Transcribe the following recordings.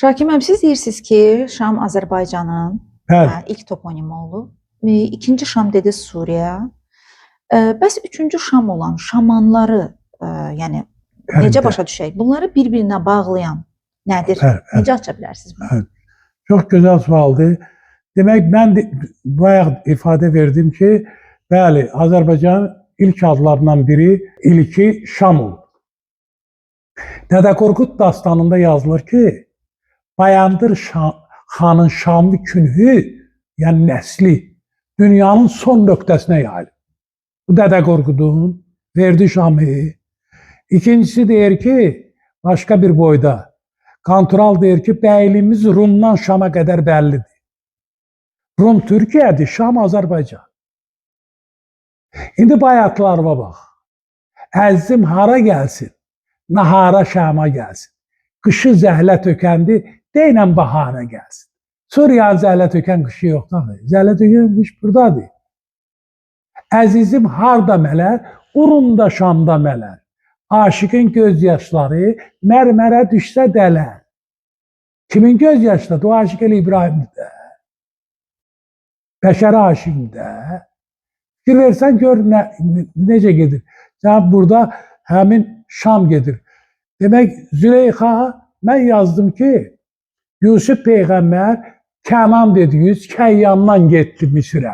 Şakim müəllim, siz deyirsiniz ki, Şam Azərbaycanın Bəli, ilk toponimi olub. İkinci Şam dedi Suriya. Bəs üçüncü Şam olan Şamanları, yəni necə bəli, başa düşək? Bunları bir-birinə bağlayan nədir? bəli, bəli, Necə aça bilərsiniz bunu? bəli. Çox gözəl sualdır. Demək, mən bayaq ifadə verdim ki, bəli, Azərbaycanın ilk adlarından biri ilki Şam olub. Dədə Qorqud dastanında yazılır ki, Bayandır xanın Şamlı künhü, yəni nəsli, dünyanın son nöqtəsinə yayılıb. Bu Dədə Qorqudun verdiyi Şamı. İkincisi deyir ki, başqa bir boyda, Qantural deyir ki, bəyliyimiz Rumdan Şama qədər bəllidir. Rum Türkiyədir, Şam Azərbaycan. İndi bayatlarıma bax. Əzizim hara gəlsin, nahara Şama gəlsin. Qışı zəhlə tökəndi, deynən bahana gəlsin. Suriyanın zəhlə tökən qışı yoxdur. Zəhlə tökən qış buradadır. Əzizim harda mələr, Urumda Şamda mələr. Aşıqın gözyaşları mərmərə düşsə dələr. Kimin gözyaşları? O aşıq elə İbrahimdir də. Bəşərə aşıqdır da. Fikir versən gör necə gedir. Cənab burada həmin Şam gedir. Demək Züleyxa, mən yazdım ki, Yusuf Peyğəmbər Kənan dediyiz, Kəyyandan getdi Misirə.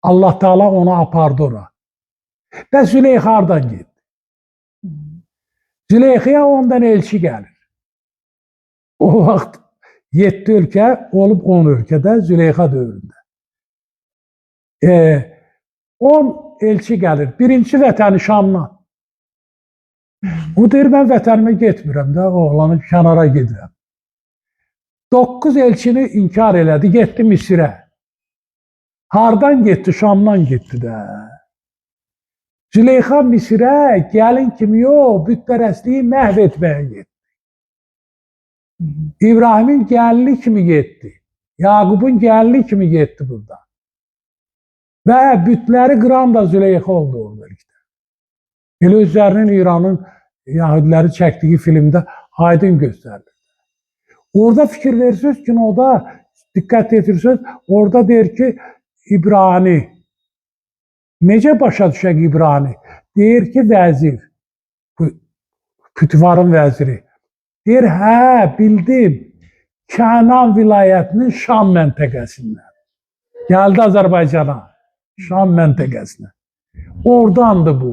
Allah Teala onu apardı ora. Və Züleyxa hardan getdi? Züleyxaya ondan elçi gəlir. O vaxt 7 ölkə olub 10 ölkədə Züleyxa dövründə. 10 elçi gəlir. Birinci vətəni Şamdan. O deyir, mən vətənimə getmirəm də, oğlanı kənara gedirəm. 9 elçini inkar elədi, getdi Misirə. Hardan getdi? Şamdan getdi də. Züleyxa Misirə gəlin kimi yox, bütpərəstliyi məhv etməyə getdi. İbrahimin gəlini kimi getdi. Yaqubun gəlini kimi getdi burada. Və bütləri qıran da Züleyxa oldu oradalikdə. Elə özlərinin İranın Yahudiləri çəkdiyi filmdə aydın göstərilir. Orada fikir verirsiniz ki, o da diqqət etirsiniz, orada deyir ki, İbrani. Necə başa düşək İbrani? Deyir ki, vəzir, Kütüvarın vəziri. Deyir, hə, bildim, Kənan vilayətinin Şam məntəqəsindən. Gəldi Azərbaycana, Şam məntəqəsinə. Oradandır bu.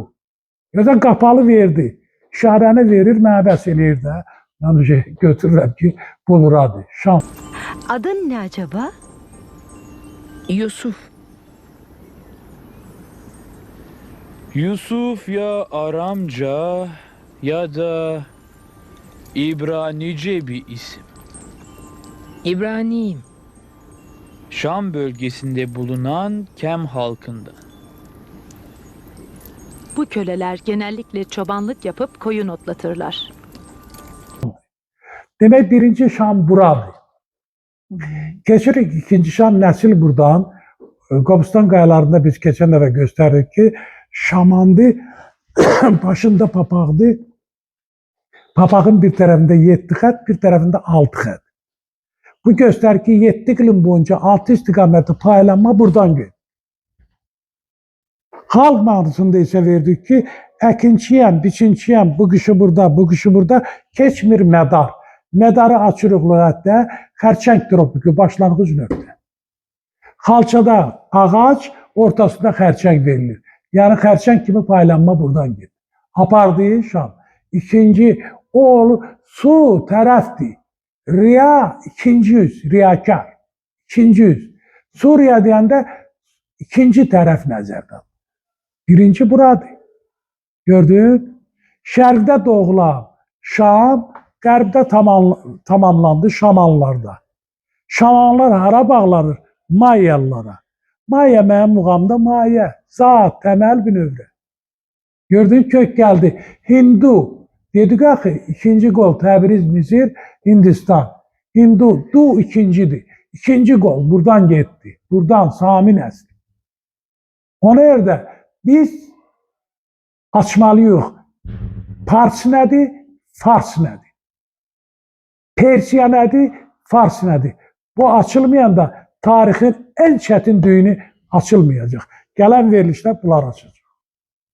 Gözə qapalı verdi. İşarəni verir, mənə bəs eləyir də. Mən götürürəm ki, bu buradır, Şam. Adın ne acaba? Yusuf. Yusuf ya Aramca ya da İbranice bir isim. İbraniyim. Şam bölgesinde bulunan Kem halkında. Bu köleler genellikle çobanlık yapıp koyun otlatırlar. Demək, birinci Şam buradır. Keçirik ikinci Şam, nəsil buradan. Qobustan qayalarında biz keçən dəfə göstərdik ki, şamandı, başında papaqdı. Papağın bir tərəfində 7 xət, bir tərəfində 6 xət. Bu göstərir ki, 7 iqlim boyunca 6 istiqaməti paylanma buradan gedir. Xalq mahnısında isə verdik ki, əkinçiyəm, biçinçiyəm, bu qışı burada, bu qışı burada, keçmir mədar. Mədarı açırıq lüğətdə, xərçəng tropiki, başlanğıc nöqtə. Xalçada ağac, ortasında xərçəng verilir. Yəni xərçəng kimi paylanma buradan gedir. Apardığı Şam. İkinci, o su tərəfdir. Riya ikinci yüz, riyakar. İkinci yüz. Suriya deyəndə ikinci tərəf nəzərdə. Birinci buradır. Gördün? Şərqdə doğulan Şam, qərbdə tamamlandı Şamanlarda. Şamanlar hara bağlanır? Mayalılara. Maya mənim muğamda Maya. Zat, təməl bir növrə. Gördün, kök gəldi. Hindu. Dedik axı, ikinci qol Təbriz, Misir, Hindistan. Hindu, du ikincidir. İkinci qol buradan getdi. Buradan Sami nəsli. Ona yerdə biz açmalıyıq. Pars nədir? Fars nədir? Persiya nədir, Fars nədir? Bu açılmayanda tarixin en çətin düyünü açılmayacaq. Gələn verilişdə bunlar açılacaq.